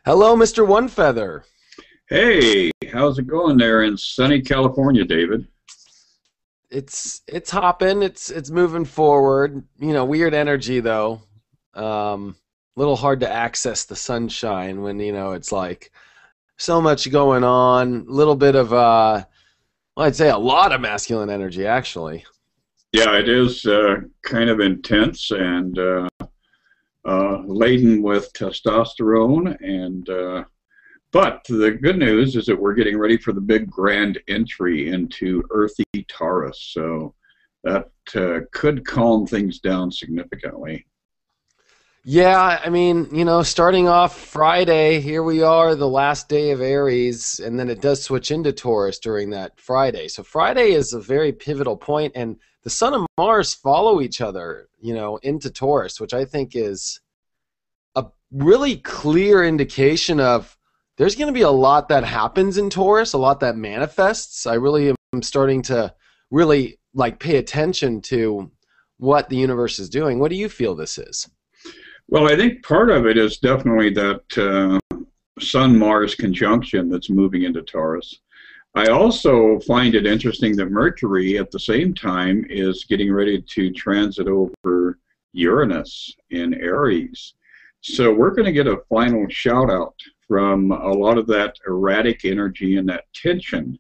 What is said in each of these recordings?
Hello, Mr. Onefeather. Hey, how's it going there in sunny California, David? It's hopping. It's moving forward. Weird energy though. Little hard to access the sunshine when it's like so much going on. Little bit of well, I'd say a lot of masculine energy actually. Yeah, it is kind of intense and laden with testosterone. But the good news is that we're getting ready for the big grand entry into earthy Taurus. So that could calm things down significantly. Yeah, I mean, starting off Friday, here we are, the last day of Aries, and then it does switch into Taurus during that Friday. So Friday is a very pivotal point, and the Sun and Mars follow each other, into Taurus, which I think is a really clear indication of there's going to be a lot that happens in Taurus, a lot that manifests. I really am starting to really pay attention to what the universe is doing. What do you feel this is? Well, I think part of it is definitely that Sun-Mars conjunction that's moving into Taurus. I also find it interesting that Mercury at the same time is getting ready to transit over Uranus in Aries. So we're going to get a final shout out from a lot of that erratic energy and that tension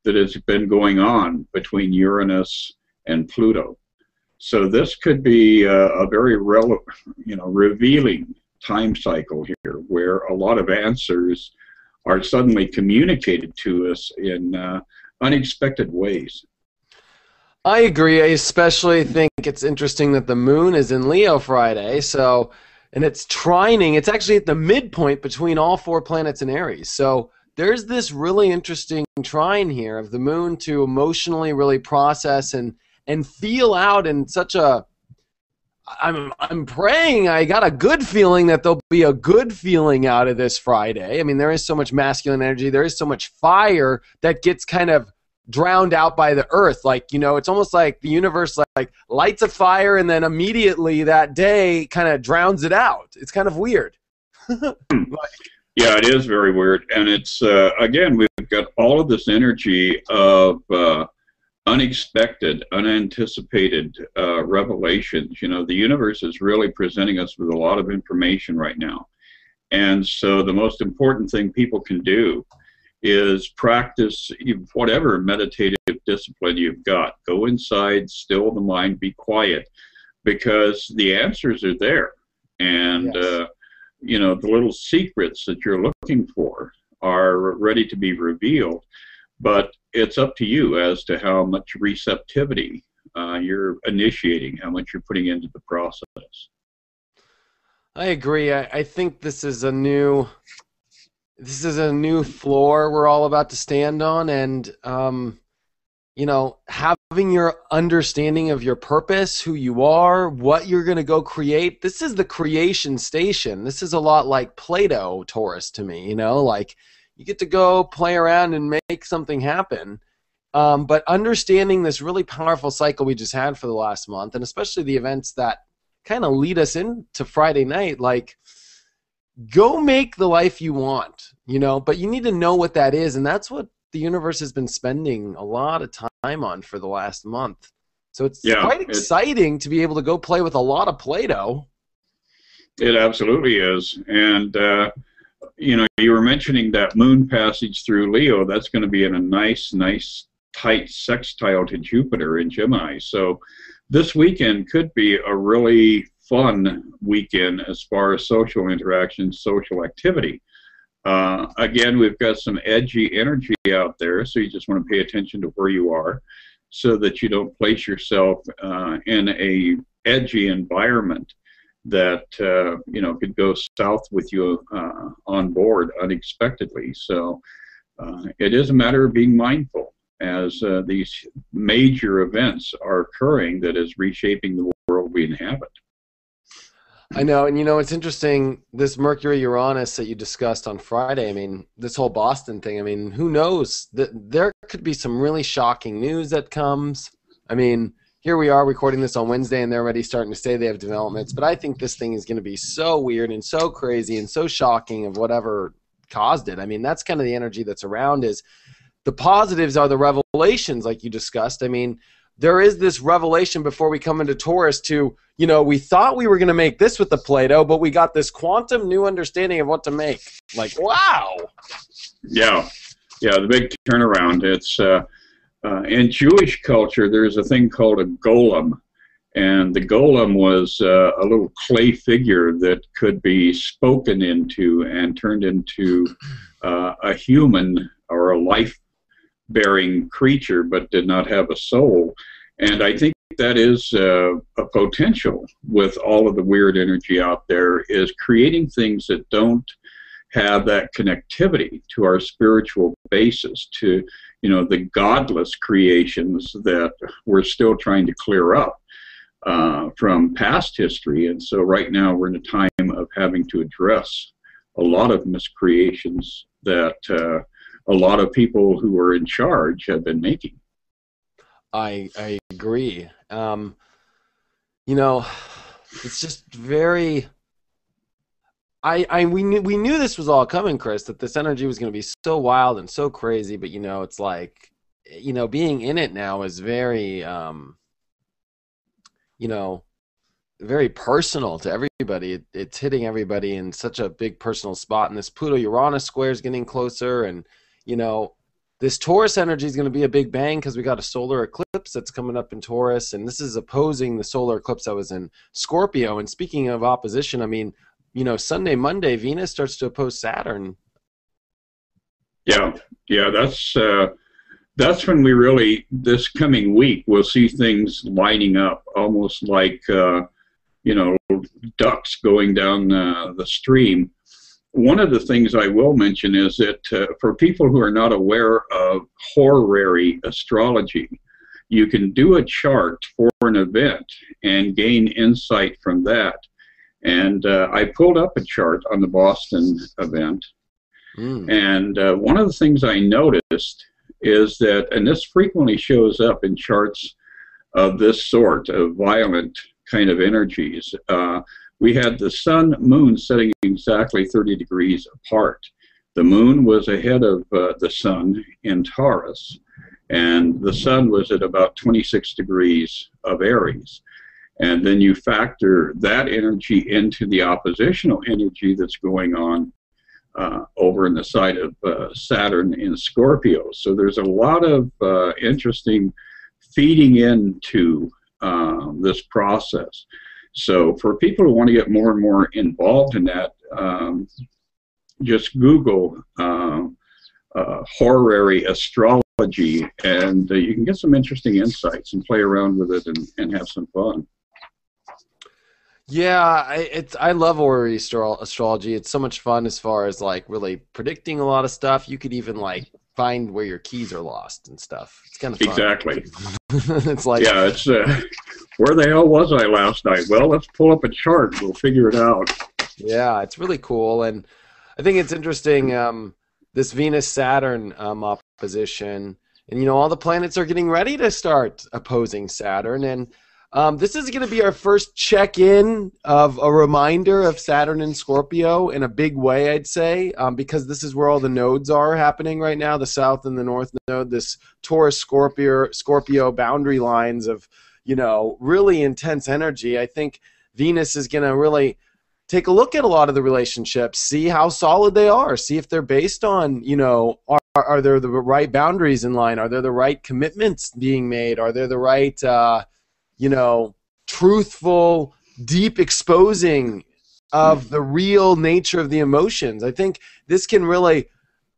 that has been going on between Uranus and Pluto. So this could be a very revealing time cycle here, where a lot of answers are suddenly communicated to us in unexpected ways. I agree. I especially think it's interesting that the moon is in Leo Friday. So, and it's trining. It's actually at the midpoint between all four planets in Aries. So there's this really interesting trine here of the moon to emotionally really process and feel out in such a. I'm praying. I got a good feeling that there'll be a good feeling out of this Friday. I mean, there is so much masculine energy. There is so much fire that gets kind of drowned out by the earth. It's almost like the universe lights a fire and then immediately that day kind of drowns it out. It's kind of weird. Yeah, it is very weird. And it's, again, we've got all of this energy of unexpected, unanticipated revelations. The universe is really presenting us with a lot of information right now. And so the most important thing people can do is practice whatever meditative discipline you've got. Go inside, still the mind, be quiet, because the answers are there. And, Yes. the little secrets that you're looking for are ready to be revealed. But it's up to you as to how much receptivity you're initiating, how much you're putting into the process. I agree. I think this is a new floor we're all about to stand on, and having your understanding of your purpose, who you are, what you're going to go create. This is the creation station. This is a lot like Plato Taurus to me, like you get to go play around and make something happen. But understanding this really powerful cycle we just had for the last month, and especially the events that kind of lead us into Friday night, go make the life you want, but you need to know what that is. And that's what the universe has been spending a lot of time on for the last month. So it's Yeah, quite exciting to be able to go play with a lot of Play-Doh. it absolutely is. And, you were mentioning that moon passage through Leo. That's going to be in a nice, tight sextile to Jupiter in Gemini. So this weekend could be a really fun weekend as far as social interaction, social activity. Again, we've got some edgy energy out there, so you just want to pay attention to where you are so that you don't place yourself in a edgy environment that could go south with you on board unexpectedly. So it is a matter of being mindful as these major events are occurring that is reshaping the world we inhabit. I know, and it's interesting, this Mercury Uranus that you discussed on Friday. I mean, this whole Boston thing, I mean, who knows? There could be some really shocking news that comes. I mean, here we are recording this on Wednesday, and they're already starting to say they have developments. But I think this thing is going to be so weird and so crazy and so shocking of whatever caused it. I mean, that's kind of the energy that's around. Is the positives are the revelations, like you discussed. I mean, there is this revelation before we come into Taurus to, we thought we were going to make this with the Plato, but we got this quantum new understanding of what to make. Like, wow. Yeah, the big turnaround. It's in Jewish culture, there's a thing called a golem, and the golem was a little clay figure that could be spoken into and turned into a human or a life-bearing creature, but did not have a soul. And I think that is a potential with all of the weird energy out there, is creating things that don't have that connectivity to our spiritual basis, to the godless creations that we're still trying to clear up from past history. And so right now we're in a time of having to address a lot of miscreations that a lot of people who are in charge have been making. I agree. It's just very. We knew this was all coming, Chris, that this energy was going to be so wild and so crazy. But it's like, being in it now is very, very personal to everybody. It's hitting everybody in such a big personal spot. And this Pluto-Uranus square is getting closer, and this Taurus energy is going to be a big bang because we got a solar eclipse that's coming up in Taurus, and this is opposing the solar eclipse that was in Scorpio. And speaking of opposition, I mean, Sunday, Monday, Venus starts to oppose Saturn. Yeah, that's when we really, this coming week, we'll see things lining up, almost like ducks going down the stream. One of the things I will mention is that for people who are not aware of horary astrology, you can do a chart for an event and gain insight from that. And I pulled up a chart on the Boston event. And one of the things I noticed is that, and this frequently shows up in charts of this sort, of violent kind of energies, we had the sun moon setting exactly 30 degrees apart. The moon was ahead of the sun in Taurus, and the sun was at about 26 degrees of Aries. And then you factor that energy into the oppositional energy that's going on over in the side of Saturn in Scorpio. So there's a lot of interesting feeding into this process. So for people who want to get more and more involved in that, just Google horary astrology, and you can get some interesting insights and play around with it and have some fun. Yeah, I love horary astrology. It's so much fun as far as like really predicting a lot of stuff. You could even like find where your keys are lost and stuff. It's kind of fun. Exactly. It's like, yeah, it's where the hell was I last night? Well, let's pull up a chart. We'll figure it out. Yeah, it's really cool, and I think it's interesting. This Venus-Saturn opposition, and all the planets are getting ready to start opposing Saturn, and this is going to be our first check-in of a reminder of Saturn and Scorpio in a big way, I'd say, because this is where all the nodes are happening right now, the South and the North node, this Taurus-Scorpio boundary lines of, really intense energy. I think Venus is going to really take a look at a lot of the relationships, see how solid they are, see if they're based on, are there the right boundaries in line? Are there the right commitments being made? Are there the right truthful, deep exposing of the real nature of the emotions? I think this can really,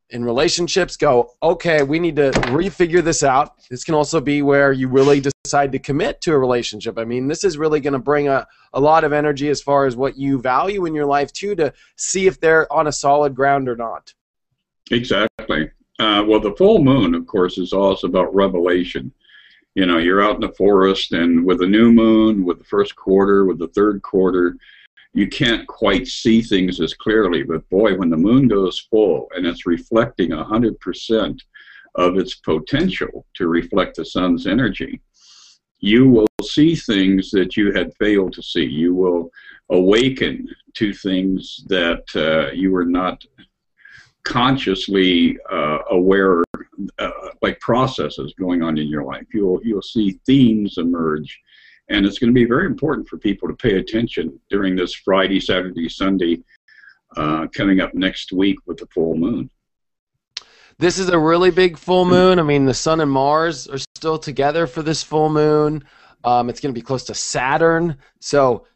in relationships, go, okay, we need to refigure this out. This can also be where you really decide to commit to a relationship. I mean, this is really going to bring a lot of energy as far as what you value in your life, too, to see if they're on a solid ground or not. Exactly. Well, the full moon, of course, is also about revelation. You're out in the forest, and with the new moon, with the first quarter, with the third quarter, you can't quite see things as clearly. But boy, when the moon goes full and it's reflecting 100% of its potential to reflect the sun's energy, you will see things that you had failed to see. You will awaken to things that you were not consciously aware, like processes going on in your life. You'll see themes emerge, and it's going to be very important for people to pay attention during this Friday, Saturday, Sunday coming up next week with the full moon. This is a really big full moon. I mean, the Sun and Mars are still together for this full moon. It's going to be close to Saturn. So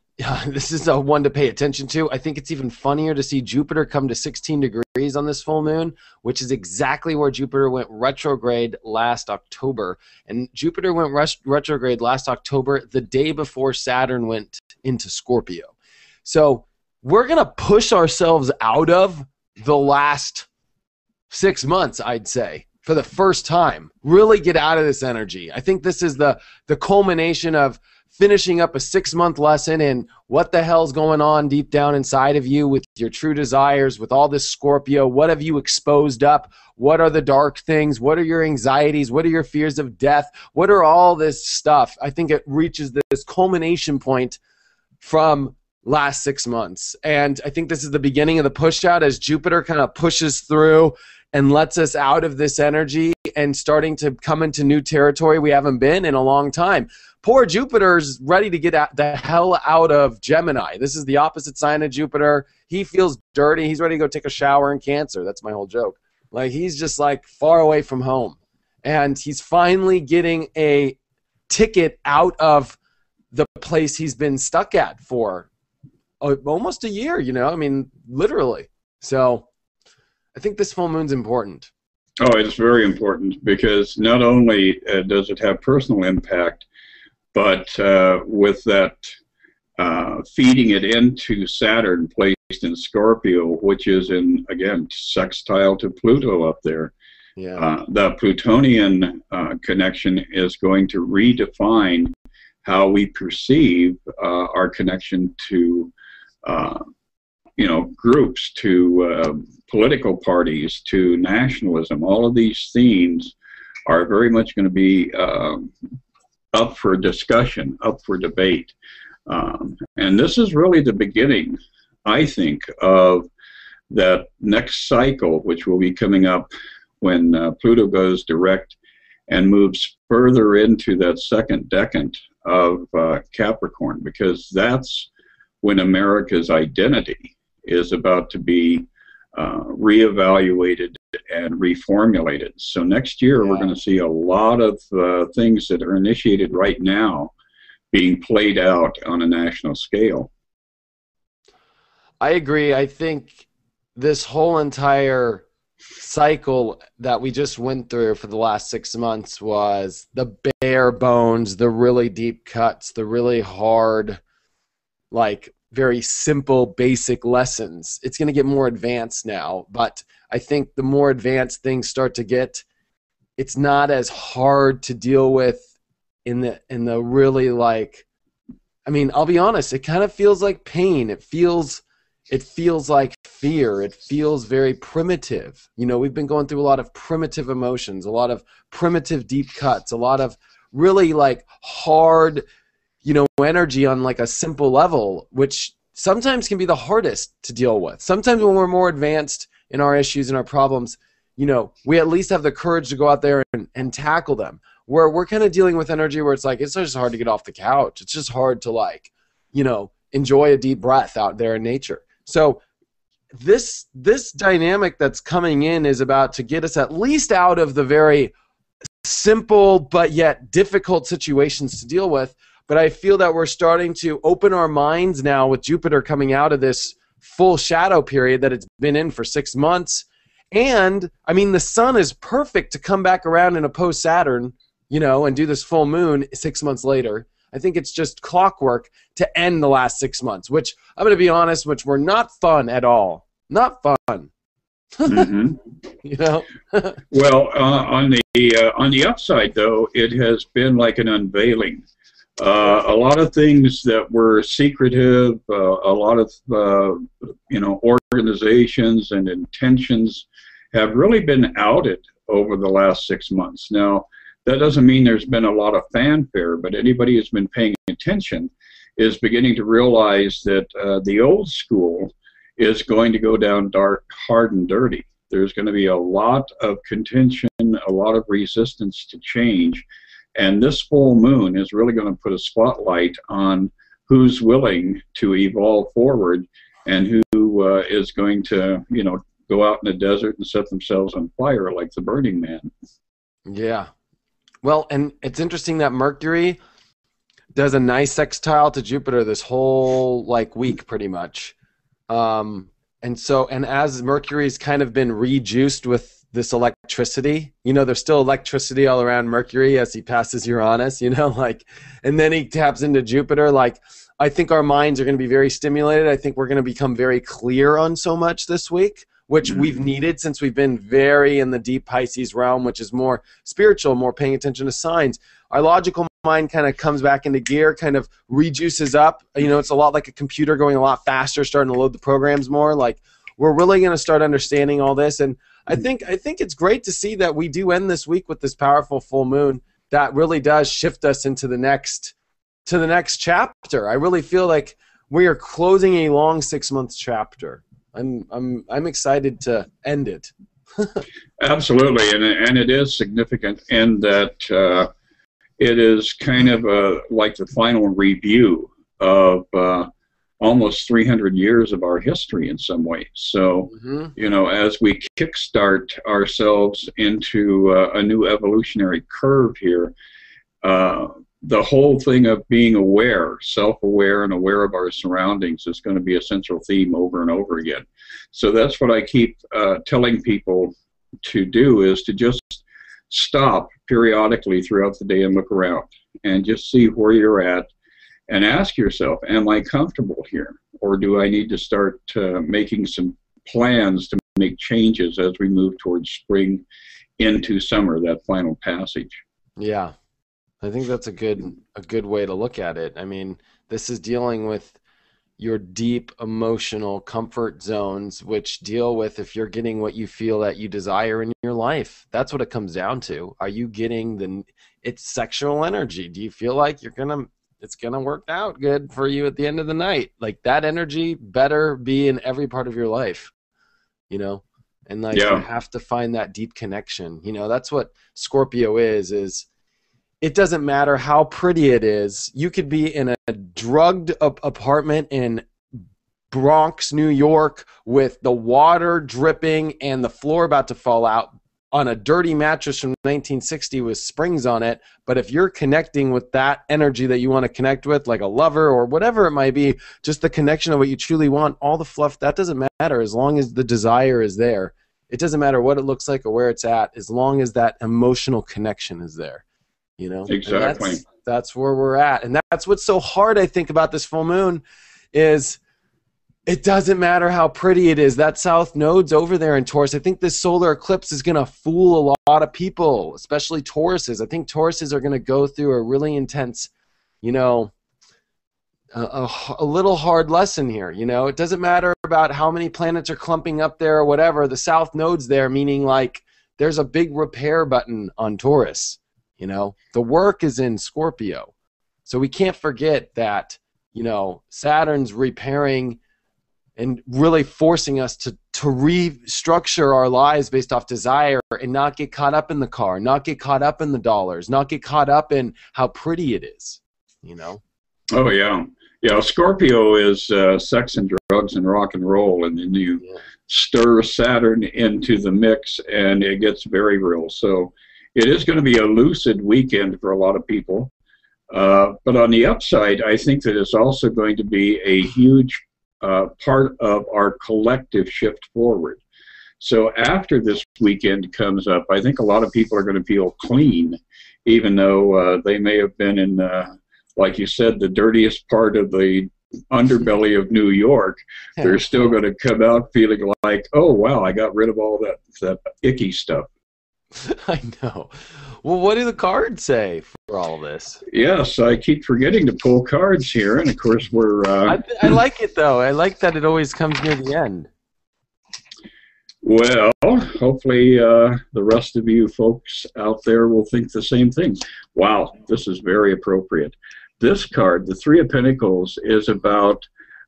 this is a one to pay attention to. I think it's even funnier to see Jupiter come to 16 degrees on this full moon, which is exactly where Jupiter went retrograde last October. And Jupiter went retrograde last October the day before Saturn went into Scorpio. So we're going to push ourselves out of the last 6 months, I'd say, for the first time. Really get out of this energy. I think this is the culmination of finishing up a 6-month lesson in what the hell's going on deep down inside of you with your true desires, with all this Scorpio. What have you exposed up? What are the dark things? What are your anxieties? What are your fears of death? What are all this stuff? I think it reaches this culmination point from last 6 months. And I think this is the beginning of the push out as Jupiter kind of pushes through and lets us out of this energy and starting to come into new territory we haven't been in a long time. Poor Jupiter's ready to get the hell out of Gemini. This is the opposite sign of Jupiter. He feels dirty. He's ready to go take a shower in Cancer. That's my whole joke. Like, he's just like far away from home. And he's finally getting a ticket out of the place he's been stuck at for almost a year, you know? I mean, literally. So I think this full moon's important. Oh, it's very important because not only does it have personal impact, but with that feeding it into Saturn placed in Scorpio, which is in, again, sextile to Pluto up there. Yeah. The Plutonian connection is going to redefine how we perceive our connection to groups, to political parties, to nationalism. All of these themes are very much going to be up for discussion, up for debate. And this is really the beginning, I think, of that next cycle, which will be coming up when Pluto goes direct and moves further into that second decade of Capricorn, because that's when America's identity is about to be reevaluated and reformulated. So next year, we're going to see a lot of things that are initiated right now being played out on a national scale. I agree. I think this whole entire cycle that we just went through for the last 6 months was the bare bones, the really deep cuts, the really hard, like, very simple, basic lessons. It's going to get more advanced now, but I think the more advanced things start to get, it's not as hard to deal with in the really, like, I mean, I'll be honest, it kind of feels like pain. It feels like fear. It feels very primitive. You know, we've been going through a lot of primitive emotions, a lot of primitive deep cuts, a lot of really, like, hard, you know, energy on, like, a simple level, which sometimes can be the hardest to deal with. Sometimes when we're more advanced in our issues and our problems, you know, we at least have the courage to go out there and tackle them. Where we're kind of dealing with energy where it's like, it's just hard to get off the couch. It's just hard to, like, you know, enjoy a deep breath out there in nature. So this dynamic that's coming in is about to get us at least out of the very simple but yet difficult situations to deal with. But I feel that we're starting to open our minds now with Jupiter coming out of this full shadow period that it's been in for 6 months. And, I mean, the sun is perfect to come back around and oppose Saturn, you know, and do this full moon 6 months later. I think it's just clockwork to end the last 6 months, which, I'm going to be honest, which were not fun at all. Not fun. Mm-hmm. You know? Well, on the upside, though, it has been like an unveiling. A lot of things that were secretive, a lot of organizations and intentions have really been outed over the last 6 months. Now, That doesn't mean there's been a lot of fanfare, but anybody who's been paying attention is beginning to realize that the old school is going to go down dark, hard, and dirty. There's going to be a lot of contention, a lot of resistance to change, and this full moon is really going to put a spotlight on who's willing to evolve forward and who is going to, go out in the desert and set themselves on fire like the Burning Man. Yeah. Well, and it's interesting that Mercury does a nice sextile to Jupiter this whole week pretty much. And as Mercury's kind of been rejuiced with this electricity, there's still electricity all around Mercury as he passes Uranus, and then he taps into Jupiter. I think our minds are going to be very stimulated. I think we're going to become very clear on so much this week, which we've needed since we've been very in the deep Pisces realm, which is more spiritual, more paying attention to signs. Our logical mind kind of comes back into gear, kind of rejuices up. It's a lot like a computer going a lot faster, starting to load the programs more. We're really going to start understanding all this. And I think it's great to see that we do end this week with this powerful full moon that really does shift us into the next chapter. I really feel like we are closing a long 6 month chapter. I'm excited to end it. Absolutely, and it is significant in that it is kind of like the final review of almost 300 years of our history in some ways. So, as we kickstart ourselves into a new evolutionary curve here, the whole thing of being aware, self-aware, and aware of our surroundings is going to be a central theme over and over again. So that's what I keep telling people to do, is to just stop periodically throughout the day and look around and just see where you're at and ask yourself, am I comfortable here? Or do I need to start making some plans to make changes as we move towards spring into summer, that final passage? Yeah. I think that's a good way to look at it. I mean, this is dealing with your deep emotional comfort zones, which deal with if you're getting what you feel that you desire in your life. That's what it comes down to. Are you getting it's sexual energy? Do you feel like it's gonna work out good for you at the end of the night? That energy better be in every part of your life, and you have to find that deep connection. That's what Scorpio is. It doesn't matter how pretty it is. You could be in a drugged apartment in Bronx, New York, with the water dripping and the floor about to fall out on a dirty mattress from 1960 with springs on it. But if you're connecting with that energy that you want to connect with, like a lover or whatever it might be, just the connection of what you truly want, all the fluff, that doesn't matter as long as the desire is there. It doesn't matter what it looks like or where it's at, as long as that emotional connection is there. Exactly. That's where we're at. And that's what's so hard, I think, about this full moon is it doesn't matter how pretty it is. That south node's over there in Taurus. I think this solar eclipse is going to fool a lot of people, especially Tauruses. I think Tauruses are going to go through a really intense, a little hard lesson here. It doesn't matter about how many planets are clumping up there or whatever. The south node's there, meaning there's a big repair button on Taurus. The work is in Scorpio. So we can't forget that, Saturn's repairing and really forcing us to restructure our lives based off desire and not get caught up in the car, not get caught up in the dollars, not get caught up in how pretty it is, Oh, yeah. Yeah, Scorpio is sex and drugs and rock and roll, and then you stir Saturn into the mix, and it gets very real. So it is going to be a lucid weekend for a lot of people. But on the upside, I think that it's also going to be a huge part of our collective shift forward. So after this weekend comes up, I think a lot of people are going to feel clean, even though they may have been in, like you said, the dirtiest part of the underbelly of New York. They're still going to come out feeling like, oh, wow, I got rid of all that icky stuff. I know. Well, what do the cards say for all this? Yes, I keep forgetting to pull cards here, and of course we're... I like it, though. I like that it always comes near the end. Well, hopefully the rest of you folks out there will think the same thing. Wow, this is very appropriate. This card, the Three of Pentacles, is about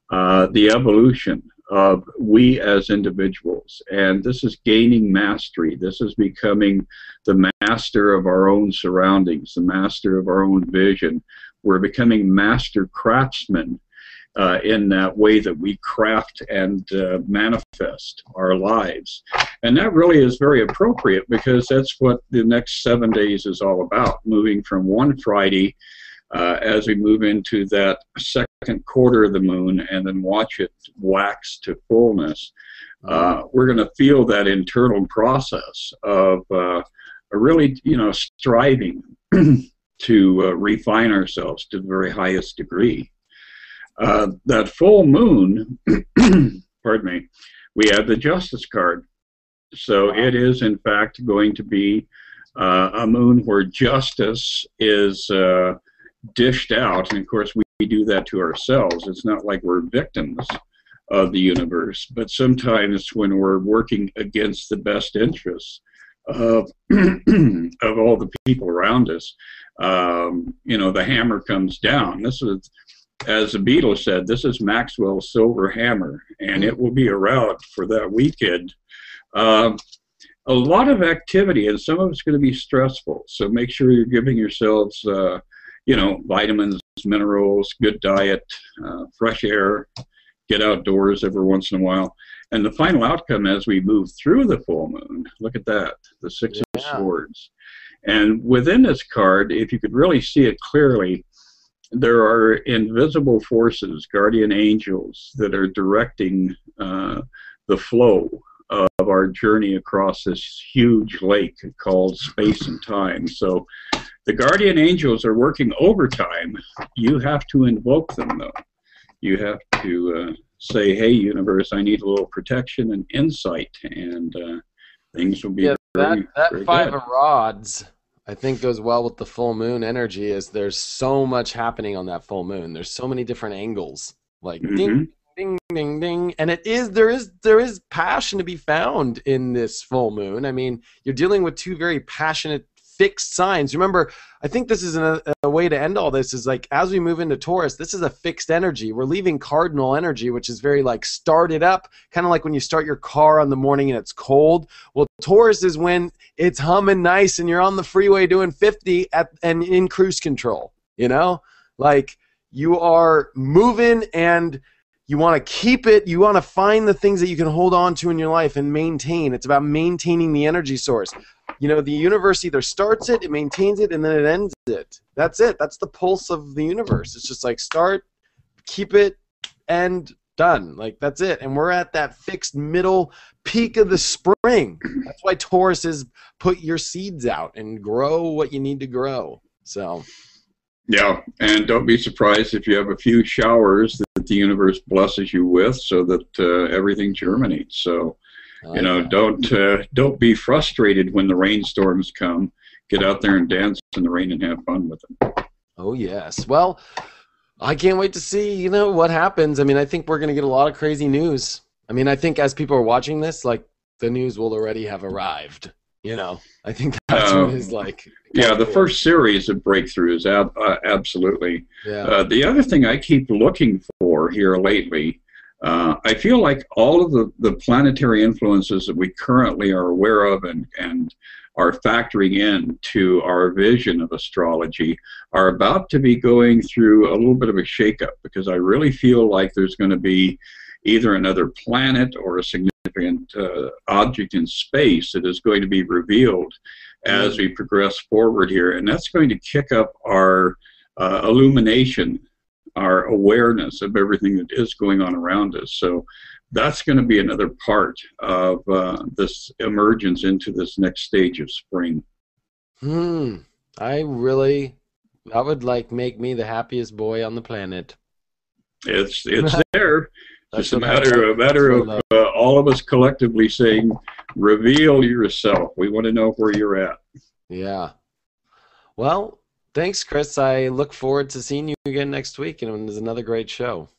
the evolution of we as individuals. And this is gaining mastery. This is becoming the master of our own surroundings, the master of our own vision. We're becoming master craftsmen in that way that we craft and manifest our lives. And that really is very appropriate because that's what the next 7 days is all about, moving from one Friday as we move into that second quarter of the moon and then watch it wax to fullness. We're going to feel that internal process of really, striving to refine ourselves to the very highest degree. That full moon, pardon me, we have the Justice card. So it is, in fact, going to be a moon where justice is dished out. And, of course, we do that to ourselves. It's not like we're victims of the universe. But sometimes when we're working against the best interests of, of all the people around us, the hammer comes down. This is, as the Beatles said, this is Maxwell's silver hammer, and it will be around for that weekend. A lot of activity, and some of it's going to be stressful. So make sure you're giving yourselves, vitamins, minerals, good diet, fresh air, get outdoors every once in a while. And the final outcome as we move through the full moon, look at that, the Six of Swords. And within this card, if you could really see it clearly, there are invisible forces, guardian angels, that are directing the flow of our journey across this huge lake called space and time. So the guardian angels are working overtime. You have to invoke them, though. You have to say, hey, universe, I need a little protection and insight, and things will be very Five good. of Rods, I think, goes well with the full moon energy. Is there's so much happening on that full moon. There's so many different angles, like ding, ding, ding, ding, and there is passion to be found in this full moon. I mean, you're dealing with two very passionate fixed signs. Remember, I think this is a way to end all this is like as we move into Taurus, this is a fixed energy. We're leaving cardinal energy, which is very like started up, kind of like when you start your car on the morning and it's cold. Well, Taurus is when it's humming nice and you're on the freeway doing 50 and in cruise control, like you are moving and you want to keep it. You want to find the things that you can hold on to in your life and maintain. It's about maintaining the energy source. The universe either starts it, it maintains it, and then it ends it. That's it. That's the pulse of the universe. It's just like start, keep it, and done. Like that's it. And we're at that fixed middle peak of the spring. That's why Taurus is put your seeds out and grow what you need to grow. So. Yeah, and don't be surprised if you have a few showers that the universe blesses you with, so that everything germinates. So, don't be frustrated when the rainstorms come. Get out there and dance in the rain and have fun with them. Oh yes. Well, I can't wait to see what happens. I mean, I think we're going to get a lot of crazy news. I mean, I think as people are watching this, like the news will already have arrived. I think that's what it's like. Yeah, the first series of breakthroughs, absolutely. Yeah. The other thing I keep looking for here lately, I feel like all of the planetary influences that we currently are aware of and are factoring in to our vision of astrology are about to be going through a little bit of a shakeup, because I really feel like there's going to be either another planet or a significant object in space that is going to be revealed as we progress forward here, and that's going to kick up our illumination, our awareness of everything that is going on around us. So that's going to be another part of this emergence into this next stage of spring. That would make me the happiest boy on the planet. It's there. It's a matter of all of us collectively saying, reveal yourself. We want to know where you're at. Yeah. Well, thanks, Chris. I look forward to seeing you again next week, and it's another great show.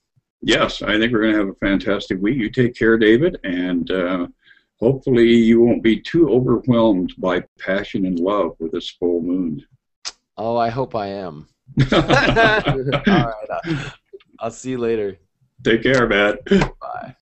Yes, I think we're going to have a fantastic week. You take care, David, and hopefully you won't be too overwhelmed by passion and love with this full moon. Oh, I hope I am. All right. I'll see you later. Take care, man. Bye.